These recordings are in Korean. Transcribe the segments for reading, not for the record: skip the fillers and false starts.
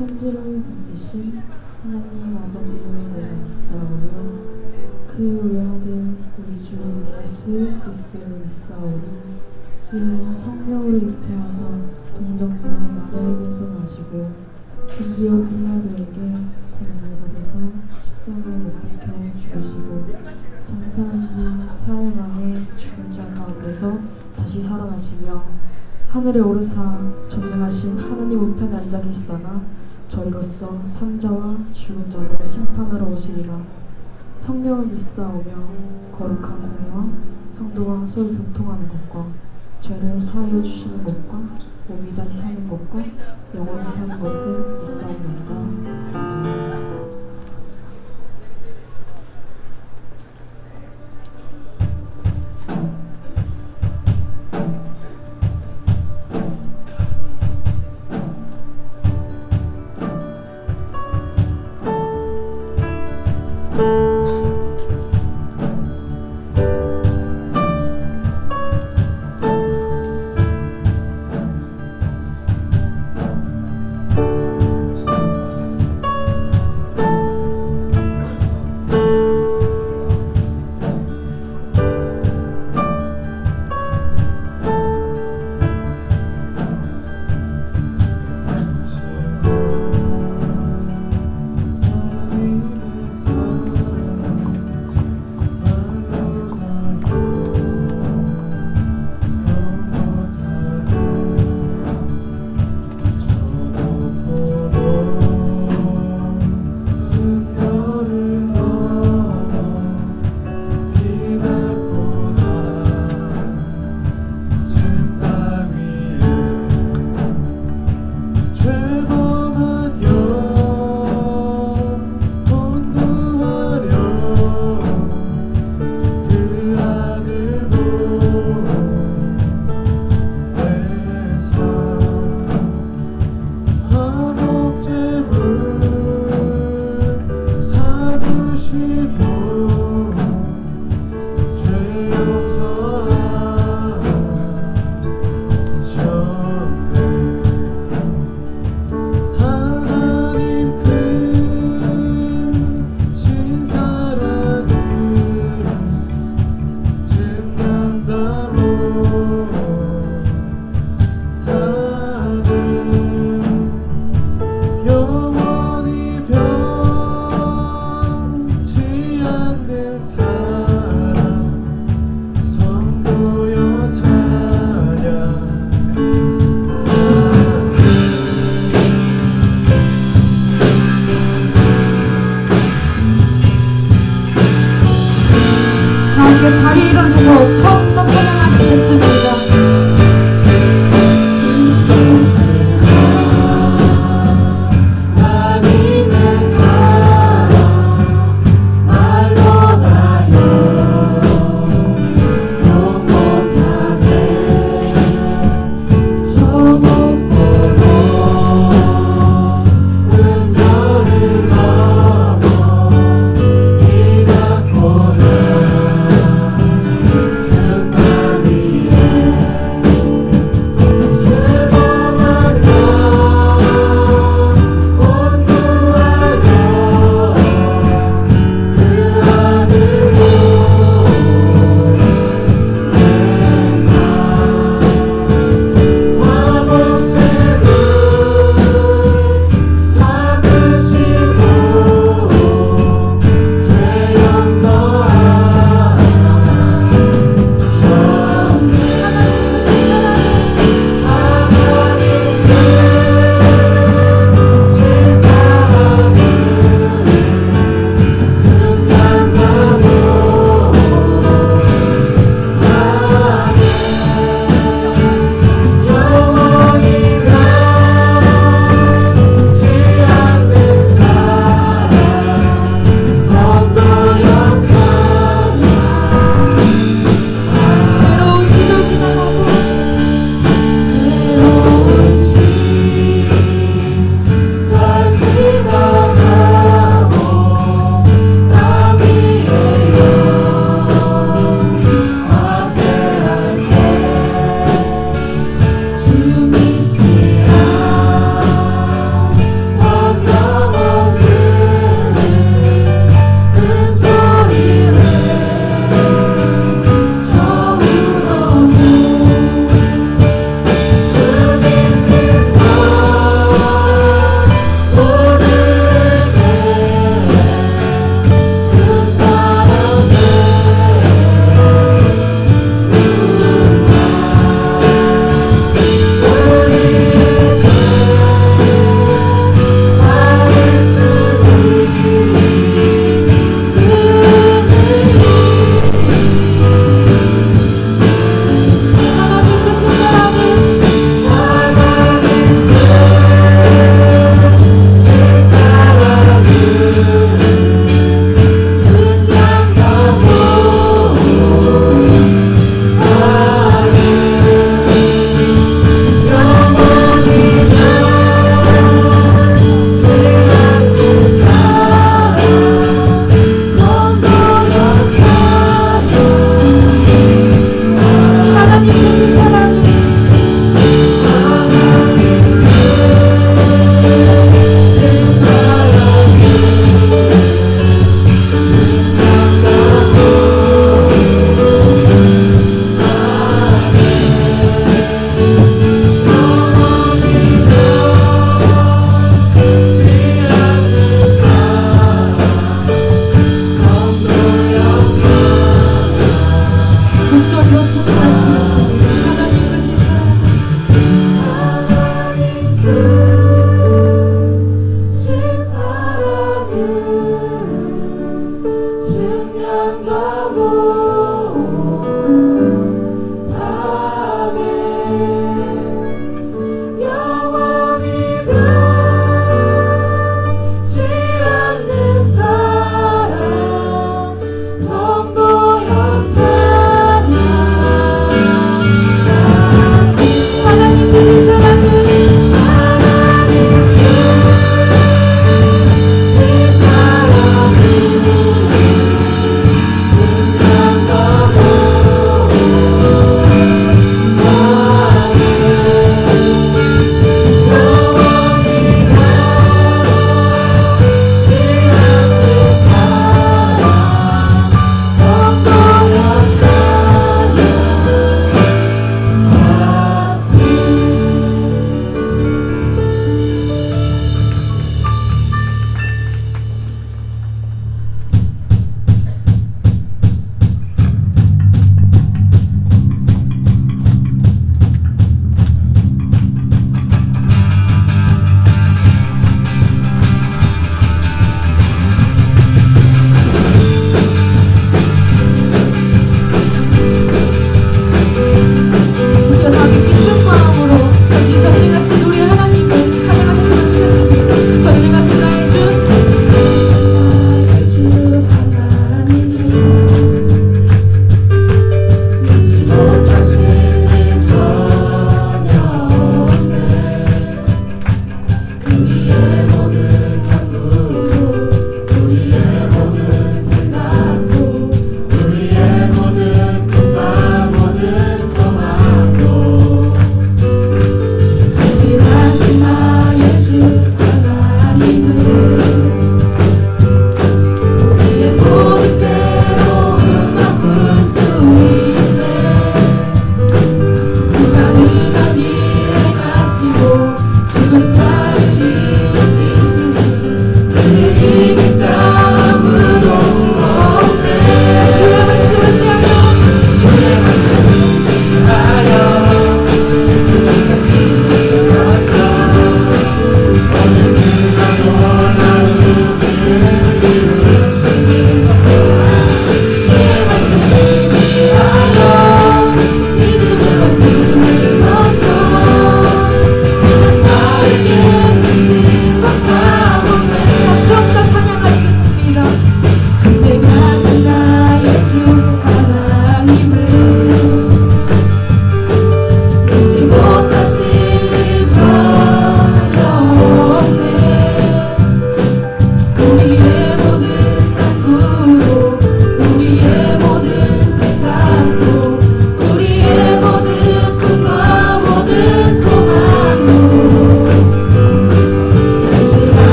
천지를 만드신 하나님 아버지를 내가 믿사오며 그 외아들 우리 주 예수 그리스도를 믿사오니 이는 성령으로 잉태하사 동정녀 마리아에게서 나시고 본디오 빌라도에게 고난을 받아서 십자가에 못 박혀 죽으시고 장사한 지 사흘 만에 죽은 자 가운데서 다시 살아나시며 하늘에 오르사 전능하신 하나님 우편에 앉아 계시다가 저희로서 산자와 죽은 자를 심판하러 오시리라. 성령을 믿사오며 거룩한 공회와 성도와 서로 교통하는 것과 죄를 사하여 주시는 것과 몸이 다시 사는 것과 영원히 사는 것을 믿사옵나이다.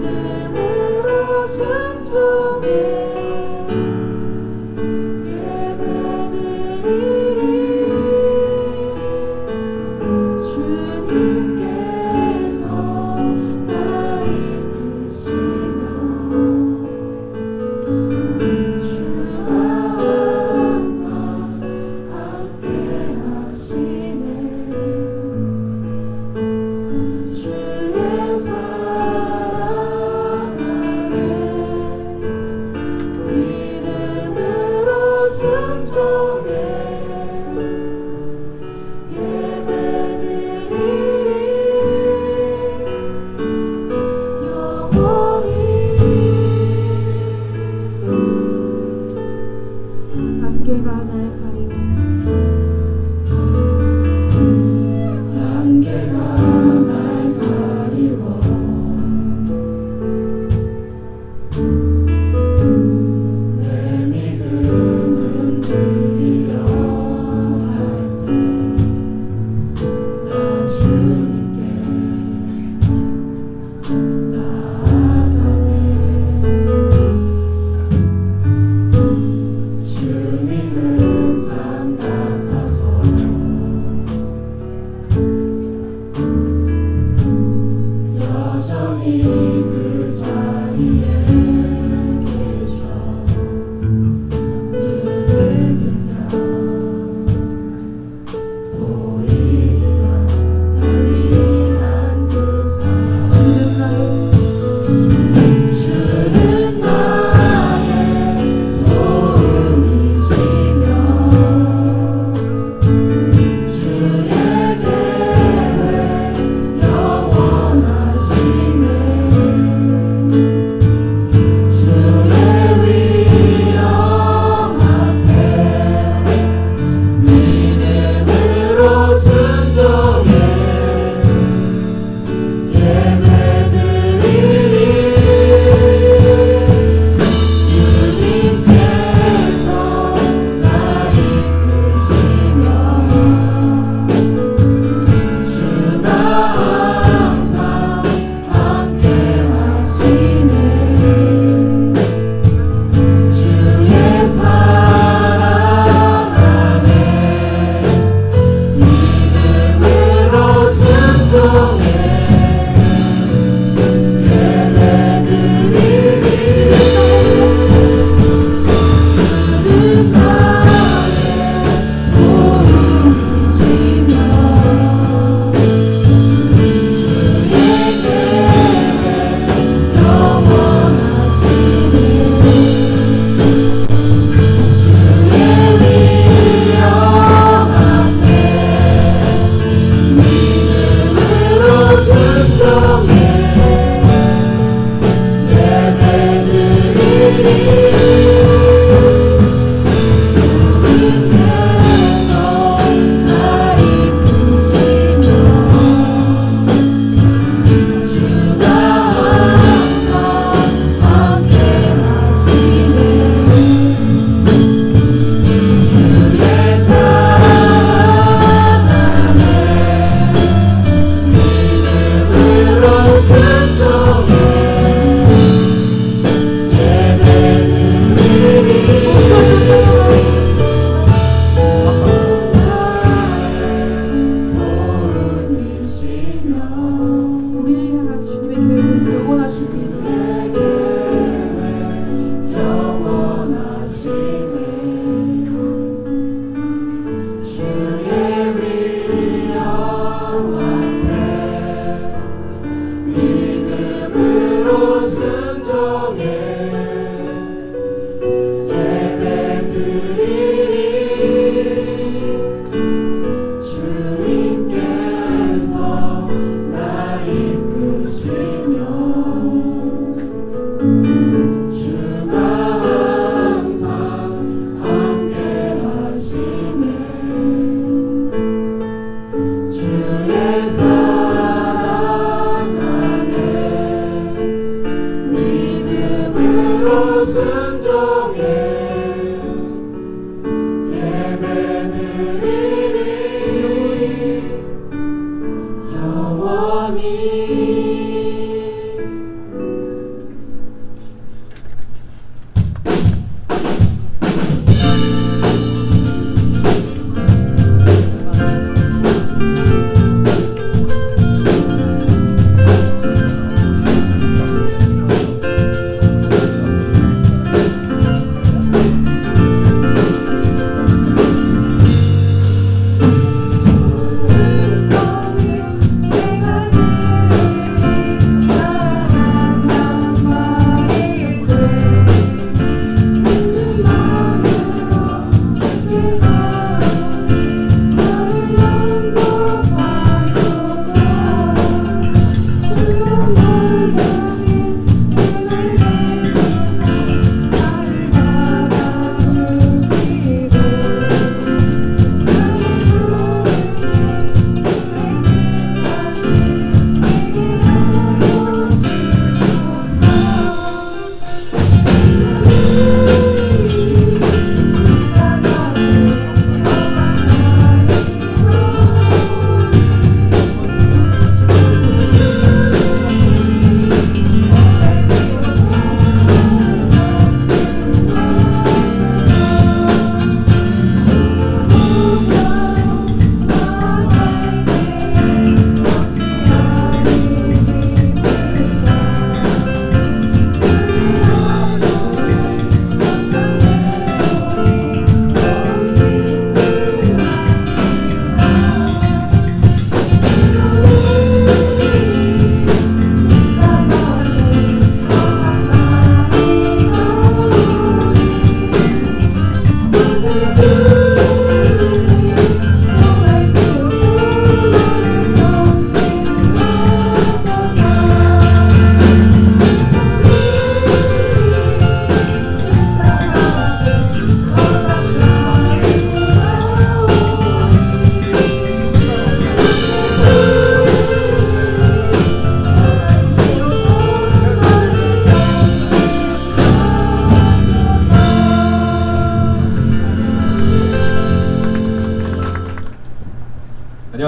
믿음으로 숨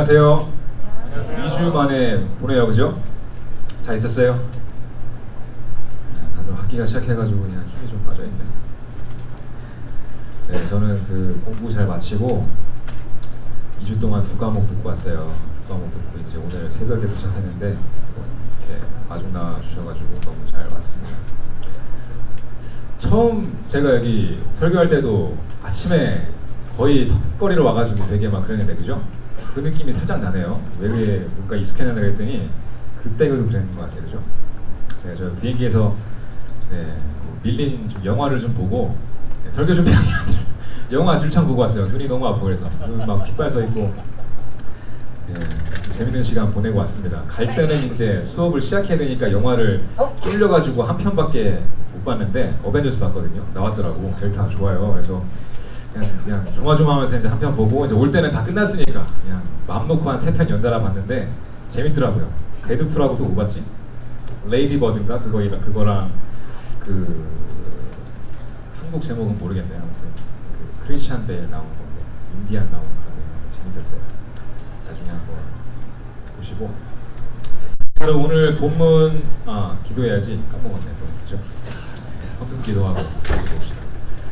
안녕하세요. 2주 만에 보네요, 그죠? 잘 있었어요? 다들 학기가 시작해가지고 그냥 힘이 좀 빠져있네. 네, 저는 그 공부 잘 마치고 2주 동안 2과목 듣고 왔어요. 2과목 듣고 이제 오늘 새벽에 도착했는데 이렇게 마중 나와 주셔가지고 너무 잘 왔습니다. 처음 제가 여기 설교할 때도 아침에 거의 턱걸이로 와가지고 되게 막 그랬는데 그죠? 그 느낌이 살짝 나네요. 왜 뭔가 익숙해졌나 그랬더니 그때도 그랬는 것 같아요, 그죠? 네, 저 비행기에서 밀린 좀 영화를 좀 보고 설교 준비하기 아니라 영화 줄창 보고 왔어요. 눈이 너무 아파 그래서 눈 막 핏발 서 있고 재밌는 시간 보내고 왔습니다. 갈 때는 이제 수업을 시작해야 되니까 영화를 쫄려가지고 한 편밖에 못 봤는데 어벤져스 봤거든요. 나왔더라고. 델타 좋아요. 그래서 그냥 조마조마하면서 이제 한 편 보고 이제 올 때는 다 끝났으니까 그냥 마음 놓고 한 3편 연달아 봤는데 재밌더라고요. 데드풀하고 또 뭐 봤지? 레이디 버드인가 그거랑 그 한국 제목은 모르겠네요. 아무튼 그 크리스찬 베일 나온 건데 인디안 나온 건데 재밌었어요. 나중에 한번 보시고. 여러분 오늘 본문 기도해야지 까먹었네 또 그죠? 헌금 기도하고 같이 봅시다.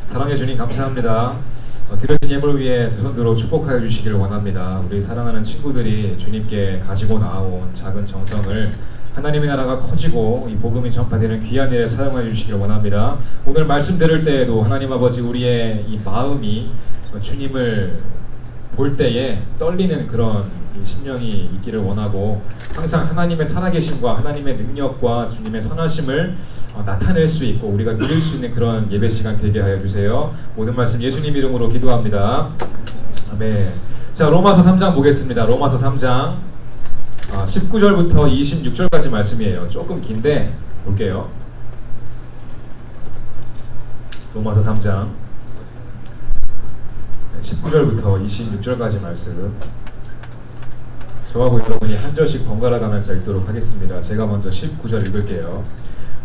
사랑해 주님 감사합니다. 드려진 예물 위에 두 손 들어 축복하여 주시기를 원합니다. 우리 사랑하는 친구들이 주님께 가지고 나온 작은 정성을 하나님의 나라가 커지고 이 복음이 전파되는 귀한 일에 사용하여 주시기를 원합니다. 오늘 말씀 들을 때에도 하나님 아버지 우리의 이 마음이 주님을 볼 때에 떨리는 그런 심령이 있기를 원하고 항상 하나님의 살아계심과 하나님의 능력과 주님의 선하심을 나타낼 수 있고 우리가 누릴 수 있는 그런 예배 시간 되게 하여 주세요. 모든 말씀 예수님 이름으로 기도합니다. 아멘. 자, 로마서 3장 보겠습니다. 로마서 3장 19절부터 26절까지 말씀이에요. 조금 긴데 볼게요. 로마서 3장 19절부터 26절까지 말씀 저하고 여러분이 한 절씩 번갈아 가면서 읽도록 하겠습니다. 제가 먼저 19절 읽을게요.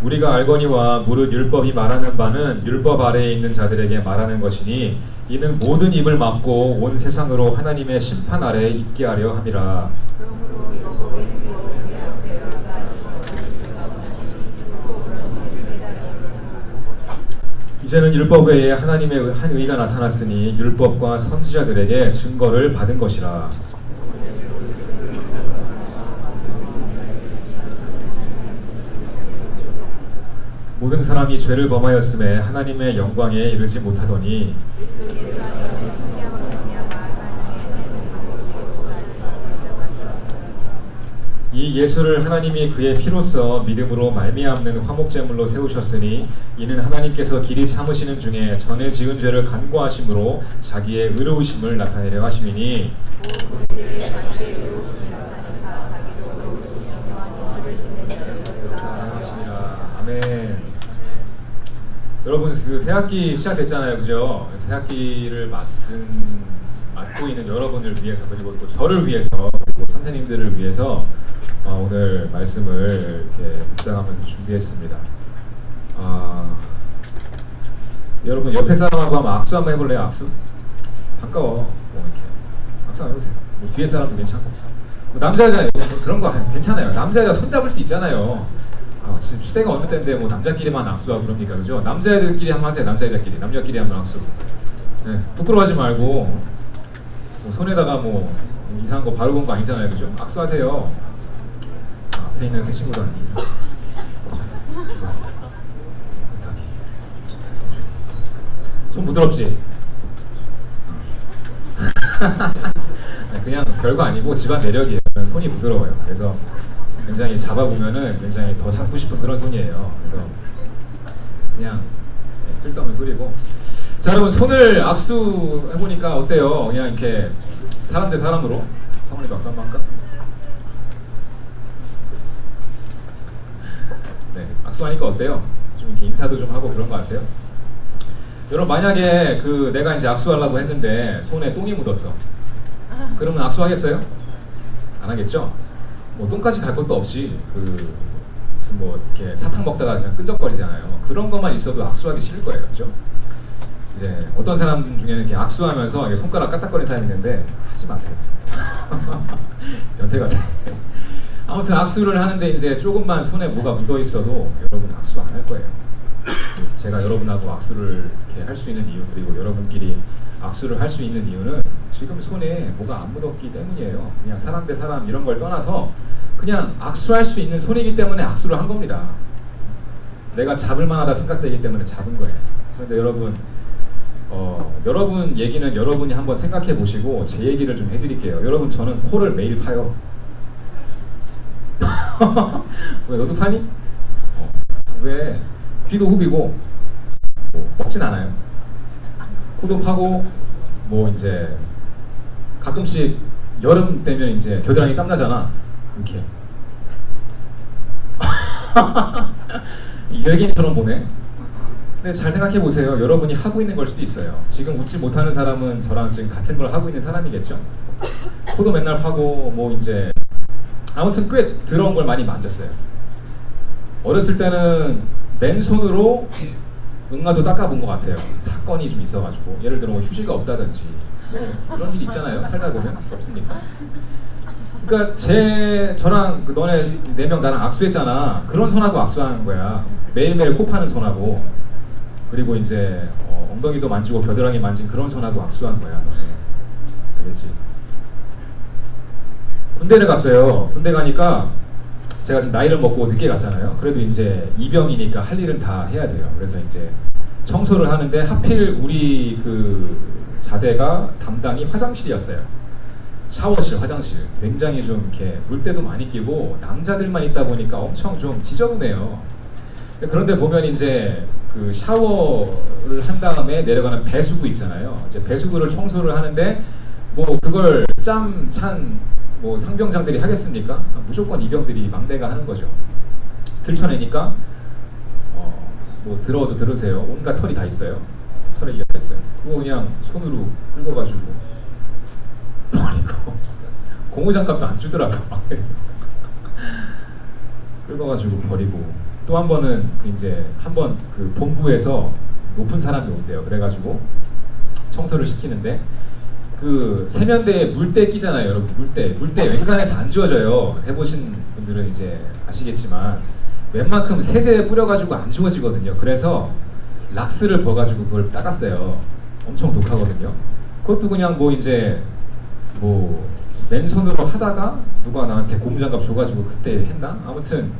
우리가 알거니와 무릇 율법이 말하는 바는 율법 아래에 있는 자들에게 말하는 것이니 이는 모든 입을 막고 온 세상으로 하나님의 심판 아래에 있게 하려 함이라. 이제는 율법 외에 하나님의 한 의가 나타났으니 율법과 선지자들에게 증거를 받은 것이라. 모든 사람이 죄를 범하였음에 하나님의 영광에 이르지 못하더니 이 예수를 하나님이 그의 피로써 믿음으로 말미암는 화목제물로 세우셨으니 이는 하나님께서 길이 참으시는 중에 전에 지은 죄를 간구하심으로 자기의 의로우심을 나타내려 하심이니 아멘. 여러분 그 새학기 시작됐잖아요, 그죠? 새학기를 맡고 있는 여러분을 위해서 그리고 또 저를 위해서 그리고 선생님들을 위해서 오늘 말씀을 이렇게 묵상하면서 준비했습니다. 여러분 옆에 사람하고 한번 악수 한번 해볼래요? 악수? 반가워. 이렇게 악수 한번 해보세요. 뭐 뒤에 사람도 괜찮고 뭐 남자 여자 그런 거 괜찮아요. 남자 여자 손잡을 수 있잖아요. 지금 시대가 어느 때인데 뭐 남자끼리만 악수하고 그럽니까, 그죠? 남자애들끼리 한번 하세요. 남자여자끼리, 남녀끼리 한번 악수. 네, 부끄러워하지 말고 뭐 손에다가 뭐 이상한 거 바르고 온 거 아니잖아요, 그죠? 악수하세요. 앞에 있는 새 친구들은 인사. 손 부드럽지? 그냥 별거 아니고 집안 내력이에요. 손이 부드러워요. 그래서 굉장히 잡아보면은 굉장히 더 잡고 싶은 그런 손이에요. 그래서 그냥 쓸데없는 소리고. 자, 여러분 손을 악수 해보니까 어때요? 그냥 이렇게 사람 대 사람으로 성훈이도 악수 한번 할까? 네, 악수하니까 어때요? 좀 이렇게 인사도 좀 하고 그런 것 같아요. 여러분 만약에 내가 이제 악수하려고 했는데 손에 똥이 묻었어. 그러면 악수하겠어요? 안 하겠죠? 뭐 똥까지 갈 것도 없이 무슨 뭐 이렇게 사탕 먹다가 그냥 끈적거리잖아요. 그런 것만 있어도 악수하기 싫을 거예요, 그죠? 이제 어떤 사람 중에는 이렇게 악수하면서 이렇게 손가락 까딱거리는 사람이 있는데 하지 마세요. 연태 같아. 아무튼 악수를 하는데 이제 조금만 손에 뭐가 묻어 있어도 여러분 악수 안 할 거예요. 제가 여러분하고 악수를 이렇게 할 수 있는 이유, 그리고 여러분끼리 악수를 할 수 있는 이유는 지금 손에 뭐가 안 묻었기 때문이에요. 그냥 사람 대 사람 이런 걸 떠나서 그냥 악수할 수 있는 손이기 때문에 악수를 한 겁니다. 내가 잡을 만하다 생각되기 때문에 잡은 거예요. 그런데 여러분, 여러분 얘기는 여러분이 한번 생각해 보시고 제 얘기를 좀 해드릴게요. 여러분, 저는 코를 매일 파요. 왜 너도 파니? 왜? 귀도 후비고 뭐 먹진 않아요. 코도 파고 뭐 이제 가끔씩 여름 되면 이제 겨드랑이 땀 나잖아. 이렇게 외계인처럼 보네. 근데 잘 생각해 보세요. 여러분이 하고 있는 걸 수도 있어요. 지금 웃지 못하는 사람은 저랑 지금 같은 걸 하고 있는 사람이겠죠. 코도 맨날 파고 뭐 이제 아무튼 꽤 더러운 걸 많이 만졌어요. 어렸을 때는 맨손으로 응아도 닦아본 것 같아요. 사건이 좀 있어가지고 예를 들어 뭐 휴지가 없다든지 그런 일 있잖아요. 살다 보면 없습니까? 그러니까 저랑 너네 4명 나랑 악수했잖아. 그런 손하고 악수하는 거야. 매일매일 코 파는 손하고, 그리고 이제 엉덩이도 만지고 겨드랑이 만진 그런 손하고 악수한 거야. 너네. 알겠지? 군대를 갔어요. 군대 가니까 제가 좀 나이를 먹고 늦게 갔잖아요. 그래도 이제 이병이니까 할 일은 다 해야 돼요. 그래서 이제 청소를 하는데 하필 우리 그 자대가 담당이 화장실이었어요. 샤워실, 화장실. 굉장히 좀 이렇게 물때도 많이 끼고 남자들만 있다 보니까 엄청 좀 지저분해요. 그런데 보면 이제 그 샤워를 한 다음에 내려가는 배수구 있잖아요. 이제 배수구를 청소를 하는데 뭐 그걸 짬 찬 뭐 상병장들이 하겠습니까? 무조건 이병들이 막내가 하는 거죠. 들춰내니까 뭐 들어도 들으세요. 온갖 털이 다 있어요. 털에 이어져 있어요. 그거 그냥 손으로 긁어가지고 버리고 고무장갑도 안 주더라고. 긁어가지고 버리고, 또 한 번은 이제 한번 그 본부에서 높은 사람이 온대요. 그래가지고 청소를 시키는데 그 세면대에 물때 끼잖아요, 여러분. 물때 웬간해서 안 지워져요. 해보신 분들은 이제 아시겠지만 웬만큼 세제에 뿌려가지고 안 지워지거든요. 그래서 락스를 부어가지고 그걸 닦았어요. 엄청 독하거든요. 그것도 그냥 뭐 이제 뭐 맨손으로 하다가 누가 나한테 고무장갑 줘가지고 그때 했나? 아무튼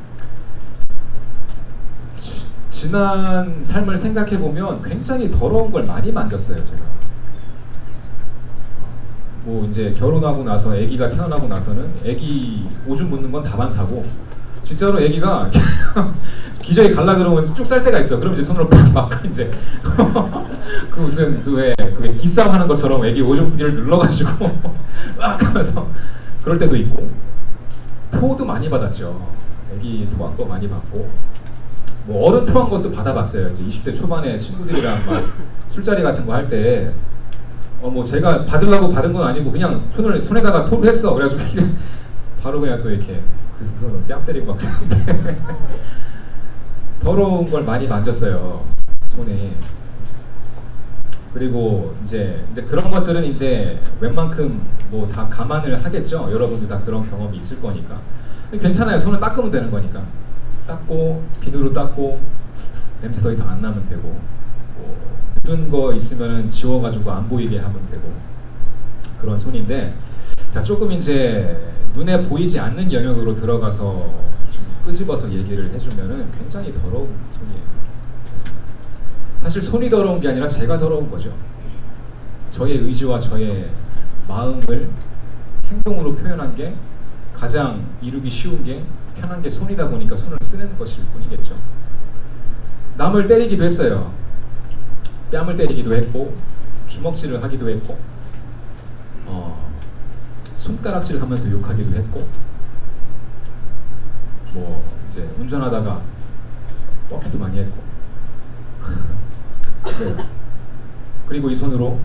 지난 삶을 생각해보면 굉장히 더러운 걸 많이 만졌어요, 제가. 뭐 이제 결혼하고 나서 아기가 태어나고 나서는 아기 오줌 묻는 건 다반사고, 진짜로 아기가 기저귀 갈라 그러면 쭉 쌀 때가 있어. 그럼 이제 손으로 팍 막고 이제 그 무슨 그 기싸움 하는 것처럼 아기 오줌기를 눌러가지고 막 하면서 그럴 때도 있고, 토도 많이 받았죠. 아기 토한 거 많이 받고, 뭐 어른 토한 것도 받아봤어요. 이제 20대 초반에 친구들이랑 막 술자리 같은 거 할 때 뭐 제가 받으려고 받은 건 아니고 그냥 손에다가 토를 했어. 그래가지고 바로 그냥 또 이렇게 그 손으로 뺨 때리고 막 그랬는데 더러운 걸 많이 만졌어요, 손에. 그리고 이제 그런 것들은 이제 웬만큼 뭐 다 감안을 하겠죠. 여러분들 다 그런 경험이 있을 거니까. 괜찮아요. 손을 닦으면 되는 거니까. 닦고 비누로 닦고 냄새 더 이상 안 나면 되고, 뭐 묻은 거 있으면은 지워가지고 안 보이게 하면 되고, 그런 손인데, 자, 조금 이제 눈에 보이지 않는 영역으로 들어가서 좀 끄집어서 얘기를 해주면은 굉장히 더러운 손이에요. 죄송합니다. 사실 손이 더러운 게 아니라 제가 더러운 거죠. 저의 의지와 저의 마음을 행동으로 표현한 게 가장 이루기 쉬운 게, 편한 게 손이다 보니까 손을 쓰는 것일 뿐이겠죠. 남을 때리기도 했어요. 뺨을 때리기도 했고, 주먹질을 하기도 했고, 손가락질 하면서 욕하기도 했고, 뭐 이제 운전하다가 뻑기도 많이 했고 그래요. 그리고 이 손으로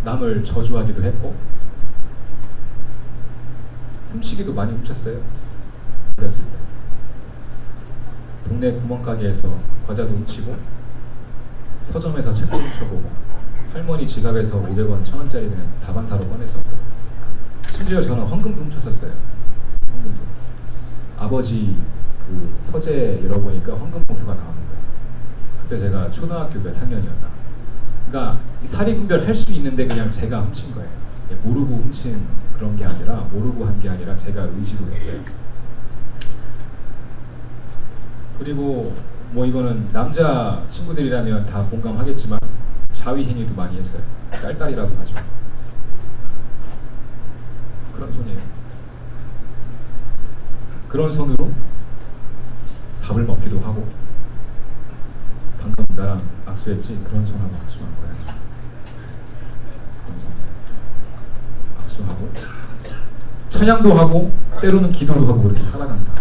남을 저주하기도 했고, 훔치기도 많이 훔쳤어요. 어렸을 때 동네 구멍가게에서 과자도 훔치고, 서점에서 책도 훔쳐보고 할머니 지갑에서 500원, 1000원짜리 그냥 다반사로 꺼냈었고 심지어 저는 헌금도 훔쳤었어요. 헌금도. 아버지 그 서재 열어보니까 헌금 봉투가 나오는 거예요. 그때 제가 초등학교 몇 학년이었나. 그러니까 사리 분별할 수 있는데 그냥 제가 훔친 거예요. 모르고 훔친 그런 게 아니라 모르고 한 게 아니라 제가 의지로 했어요. 그리고 뭐 이거는 남자 친구들이라면 다 공감하겠지만 자위 행위도 많이 했어요. 딸딸이라고 하죠. 그런 손이에요. 그런 손으로 밥을 먹기도 하고 방금 나랑 악수했지? 그런 손하고 악수한 거야. 그런 손. 악수하고 찬양도 하고 때로는 기도도 하고 그렇게 살아간다.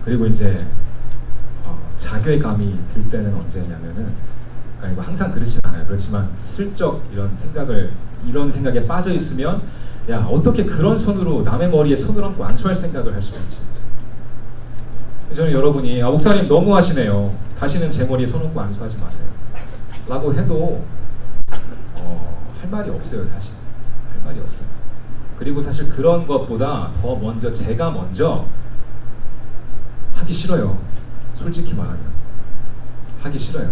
그리고 이제 자괴감이 들 때는 언제냐면은, 그러니까 이거 항상 그렇진 않아요. 그렇지만 슬쩍 이런 생각에 빠져 있으면, 야 어떻게 그런 손으로 남의 머리에 손을 얹고 안수할 생각을 할 수가 있지? 저는 여러분이 목사님 너무 하시네요. 다시는 제 머리에 손 얹고 안수하지 마세요. 라고 해도 할 말이 없어요. 사실 할 말이 없어요. 그리고 사실 그런 것보다 더 먼저 제가 먼저 하기 싫어요. 솔직히 말하면 하기 싫어요.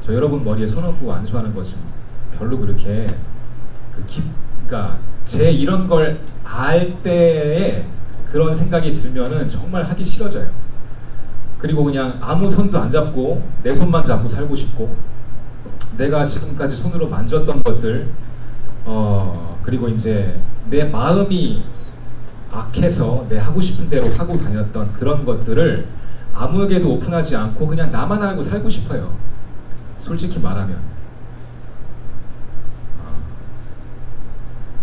저 여러분 머리에 손 얹고 안수하는 것 좀 별로 그렇게 그러니까 제 이런 걸 알 때에 그런 생각이 들면은 정말 하기 싫어져요. 그리고 그냥 아무 손도 안 잡고 내 손만 잡고 살고 싶고, 내가 지금까지 손으로 만졌던 것들, 그리고 이제 내 마음이 악해서 내 하고 싶은 대로 하고 다녔던 그런 것들을 아무에게도 오픈하지 않고 그냥 나만 알고 살고 싶어요. 솔직히 말하면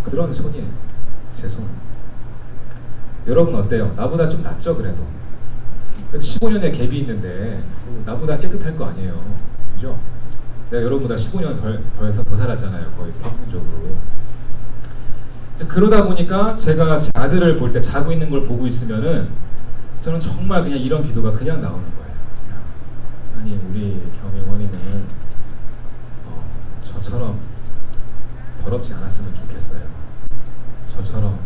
그런 손이에요. 제 손. 여러분 어때요? 나보다 좀 낫죠 그래도. 그래도 15년의 갭이 있는데 나보다 깨끗할 거 아니에요. 그죠? 내가 여러분보다 15년 더 살았잖아요. 거의 평균적으로. 그러다 보니까 제가 제 아들을 볼 때 자고 있는 걸 보고 있으면은 저는 정말 그냥 이런 기도가 그냥 나오는 거예요. 아니 우리 겸임원이는 저처럼 더럽지 않았으면 좋겠어요. 저처럼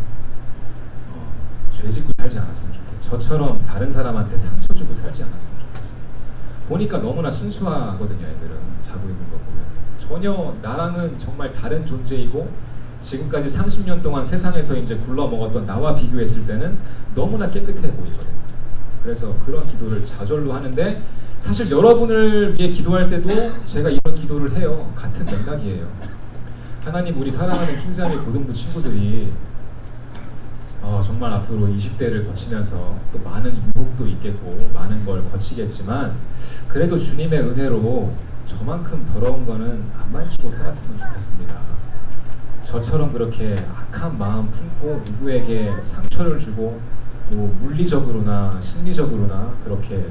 죄 짓고 살지 않았으면 좋겠어요. 저처럼 다른 사람한테 상처 주고 살지 않았으면 좋겠어요. 보니까 너무나 순수하거든요. 애들은 자고 있는 거 보면 전혀 나랑은 정말 다른 존재이고, 지금까지 30년 동안 세상에서 이제 굴러먹었던 나와 비교했을 때는 너무나 깨끗해 보이거든요. 그래서 그런 기도를 자절로 하는데, 사실 여러분을 위해 기도할 때도 제가 이런 기도를 해요. 같은 맥락이에요. 하나님, 우리 사랑하는 킹자매 고등부 친구들이 정말 앞으로 20대를 거치면서 또 많은 유혹도 있겠고 많은 걸 거치겠지만, 그래도 주님의 은혜로 저만큼 더러운 거는 안 만지고 살았으면 좋겠습니다. 저처럼 그렇게 악한 마음 품고 누구에게 상처를 주고 뭐 물리적으로나 심리적으로나 그렇게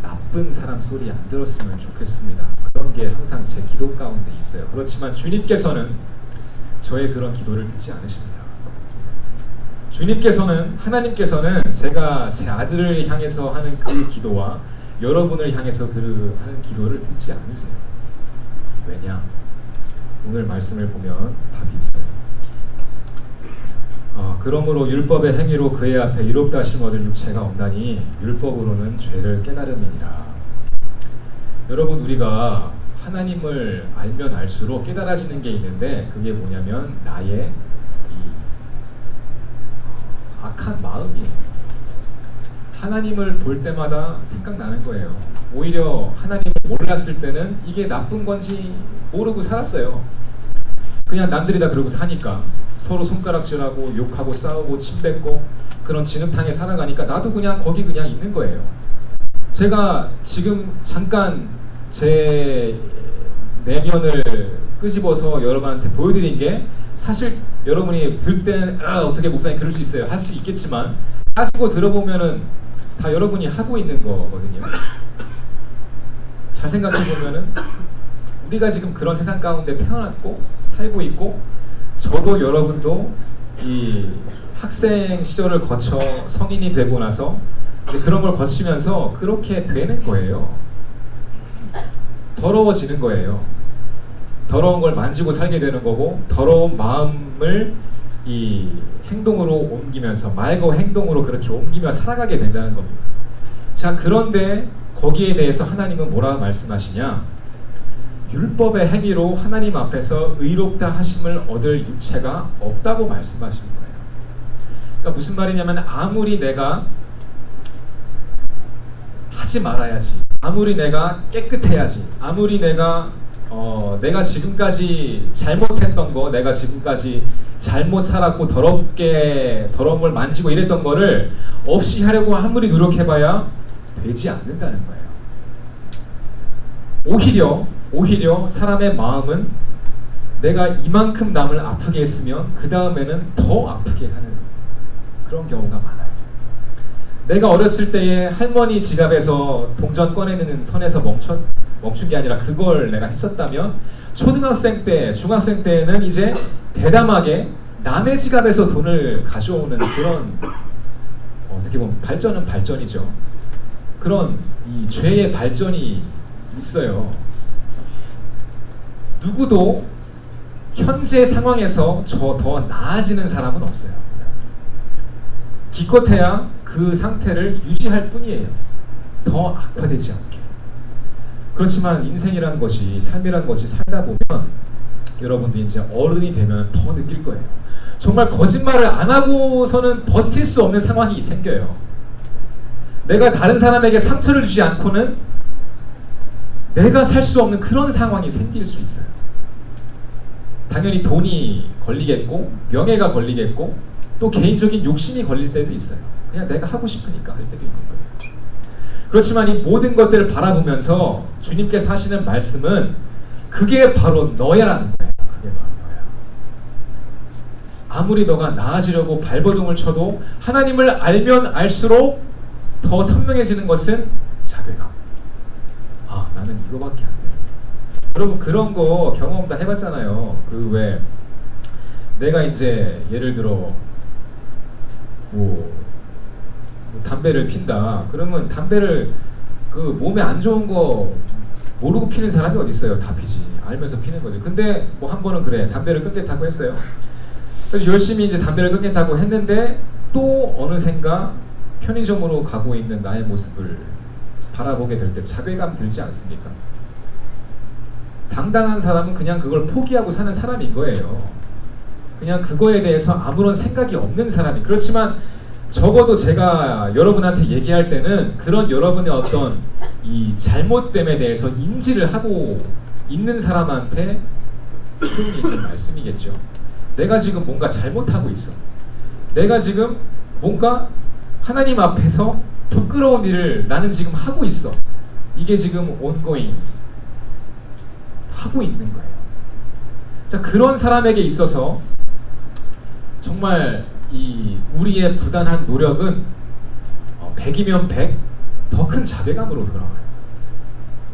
나쁜 사람 소리 안 들었으면 좋겠습니다. 그런 게 항상 제 기도 가운데 있어요. 그렇지만 주님께서는 저의 그런 기도를 듣지 않으십니다. 주님께서는, 하나님께서는 제가 제 아들을 향해서 하는 그 기도와 여러분을 향해서 하는 기도를 듣지 않으세요. 왜냐? 오늘 말씀을 보면 답이 있어요. 그러므로 율법의 행위로 그의 앞에 이롭다 하심 얻을 육체가 없나니 율법으로는 죄를 깨달음이니라. 여러분, 우리가 하나님을 알면 알수록 깨달아지는 게 있는데, 그게 뭐냐면 나의 악한 마음이에요. 하나님을 볼 때마다 생각나는 거예요. 오히려 하나님을 몰랐을 때는 이게 나쁜 건지 모르고 살았어요. 그냥 남들이 다 그러고 사니까 서로 손가락질하고 욕하고 싸우고 침뱉고 그런 진흙탕에 살아가니까 나도 그냥 거기 그냥 있는 거예요. 제가 지금 잠깐 제 내면을 끄집어서 여러분한테 보여드린 게, 사실 여러분이 들 때는 어떻게 목사님 그럴 수 있어요 할 수 있겠지만, 따지고 들어보면은 다 여러분이 하고 있는 거거든요. 잘 생각해 보면은 우리가 지금 그런 세상 가운데 태어났고 살고 있고, 저도 여러분도 이 학생 시절을 거쳐 성인이 되고 나서 그런 걸 거치면서 그렇게 되는 거예요. 더러워지는 거예요. 더러운 걸 만지고 살게 되는 거고, 더러운 마음을 이 행동으로 옮기면서, 말과 행동으로 그렇게 옮기며 살아가게 된다는 겁니다. 자, 그런데 거기에 대해서 하나님은 뭐라 말씀하시냐? 율법의 행위로 하나님 앞에서 의롭다 하심을 얻을 유체가 없다고 말씀하시는 거예요. 그러니까 무슨 말이냐면, 아무리 내가 하지 말아야지, 아무리 내가 깨끗해야지, 아무리 내가 지금까지 잘못했던 거, 내가 지금까지 잘못 살았고 더러움을 만지고 이랬던 거를 없이 하려고 아무리 노력해봐야 되지 않는다는 거예요. 오히려 사람의 마음은 내가 이만큼 남을 아프게 했으면 그 다음에는 더 아프게 하는 그런 경우가 많아요. 내가 어렸을 때에 할머니 지갑에서 동전 꺼내는 선에서 멈춘 게 아니라 그걸 내가 했었다면, 초등학생 때, 중학생 때는 이제 대담하게 남의 지갑에서 돈을 가져오는 그런, 어떻게 보면 발전은 발전이죠. 그런 이 죄의 발전이 있어요. 누구도 현재 상황에서 더 나아지는 사람은 없어요. 기껏해야 그 상태를 유지할 뿐이에요. 더 악화되지 않게. 그렇지만 인생이라는 것이, 삶이라는 것이 살다 보면 여러분도 이제 어른이 되면 더 느낄 거예요. 정말 거짓말을 안 하고서는 버틸 수 없는 상황이 생겨요. 내가 다른 사람에게 상처를 주지 않고는 내가 살 수 없는 그런 상황이 생길 수 있어요. 당연히 돈이 걸리겠고, 명예가 걸리겠고, 또 개인적인 욕심이 걸릴 때도 있어요. 그냥 내가 하고 싶으니까 할 때도 있는 거예요. 그렇지만 이 모든 것들을 바라보면서 주님께서 하시는 말씀은 그게 바로 너야라는 거예요. 그게 바로 너야. 아무리 너가 나아지려고 발버둥을 쳐도 하나님을 알면 알수록 더 선명해지는 것은 자괴감. 아, 나는 이거밖에 안 돼. 여러분 그런 거 경험 다 해봤잖아요. 그 왜 내가 이제 예를 들어 뭐 담배를 핀다. 그러면 담배를 그 몸에 안 좋은 거 모르고 피는 사람이 어디 있어요? 다 피지. 알면서 피는 거죠. 근데 뭐 한 번은 그래, 담배를 끊겠다고 했어요. 그래서 열심히 이제 담배를 끊겠다고 했는데 또 어느샌가 편의점으로 가고 있는 나의 모습을 바라보게 될 때 자괴감 들지 않습니까? 당당한 사람은 그냥 그걸 포기하고 사는 사람인 거예요. 그냥 그거에 대해서 아무런 생각이 없는 사람이. 그렇지만 적어도 제가 여러분한테 얘기할 때는 그런 여러분의 어떤 이 잘못됨에 대해서 인지를 하고 있는 사람한테 소용이 있는 말씀이겠죠. 내가 지금 뭔가 잘못하고 있어. 내가 지금 뭔가 하나님 앞에서 부끄러운 일을 나는 지금 하고 있어. 이게 지금 ongoing 하고 있는 거예요. 자, 그런 사람에게 있어서 정말 이 우리의 부단한 노력은 100이면 100 더 큰 자괴감으로 돌아와요.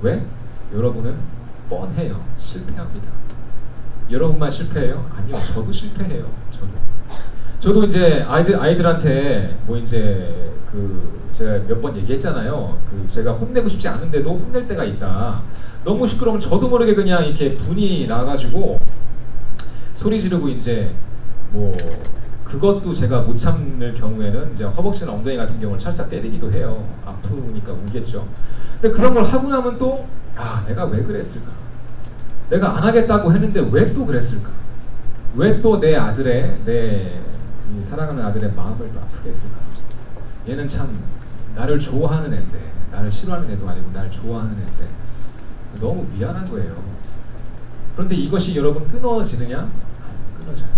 왜? 여러분은 뻔해요. 실패합니다. 여러분만 실패해요? 아니요, 저도 실패해요. 저도 이제 아이들한테 뭐 이제 그 제가 몇 번 얘기했잖아요. 그 제가 혼내고 싶지 않은데도 혼낼 때가 있다. 너무 시끄러우면 저도 모르게 그냥 이렇게 분이 나가지고 소리 지르고 이제 뭐 그것도 제가 못 참을 경우에는 이제 허벅지나 엉덩이 같은 경우는 찰싹 때리기도 해요. 아프니까 울겠죠. 근데 그런 걸 하고 나면 또 내가 왜 그랬을까? 내가 안 하겠다고 했는데 왜 또 그랬을까? 왜 또 내 아들의 이 사랑하는 아들의 마음을 또 아프게 했을까? 얘는 참 나를 좋아하는 애인데, 나를 싫어하는 애도 아니고 나를 좋아하는 애인데 너무 미안한 거예요. 그런데 이것이 여러분 끊어지느냐? 안 끊어져요.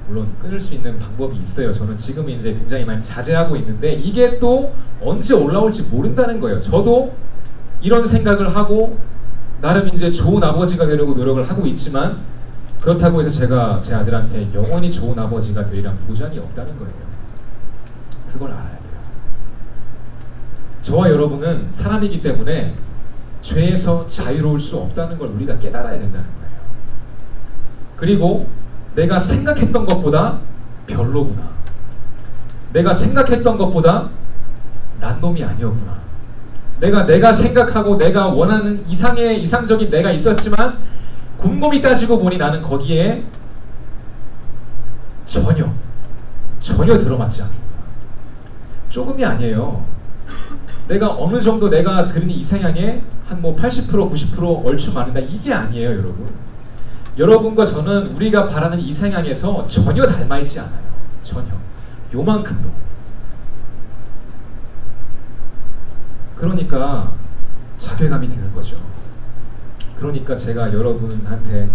물론 끊을 수 있는 방법이 있어요. 저는 지금 이제 굉장히 많이 자제하고 있는데 이게 또 언제 올라올지 모른다는 거예요. 저도 이런 생각을 하고 나름 이제 좋은 아버지가 되려고 노력을 하고 있지만 그렇다고 해서 제가 제 아들한테 영원히 좋은 아버지가 되리란 보장이 없다는 거예요. 그걸 알아야 돼요. 저와 여러분은 사람이기 때문에 죄에서 자유로울 수 없다는 걸 우리가 깨달아야 된다는 거예요. 그리고 내가 생각했던 것보다 별로구나. 내가 생각했던 것보다 난 놈이 아니었구나. 내가 생각하고 내가 원하는 이상적인 내가 있었지만 곰곰이 따지고 보니 나는 거기에 전혀 들어맞지 않는 거야. 조금이 아니에요. 내가 어느 정도 내가 그린 이상향에 한 뭐 80% 90% 얼추 맞는다, 이게 아니에요, 여러분. 여러분과 저는 우리가 바라는 이상향에서 전혀 닮아있지 않아요. 전혀. 요만큼도. 그러니까 자괴감이 드는 거죠. 그러니까 제가 여러분한테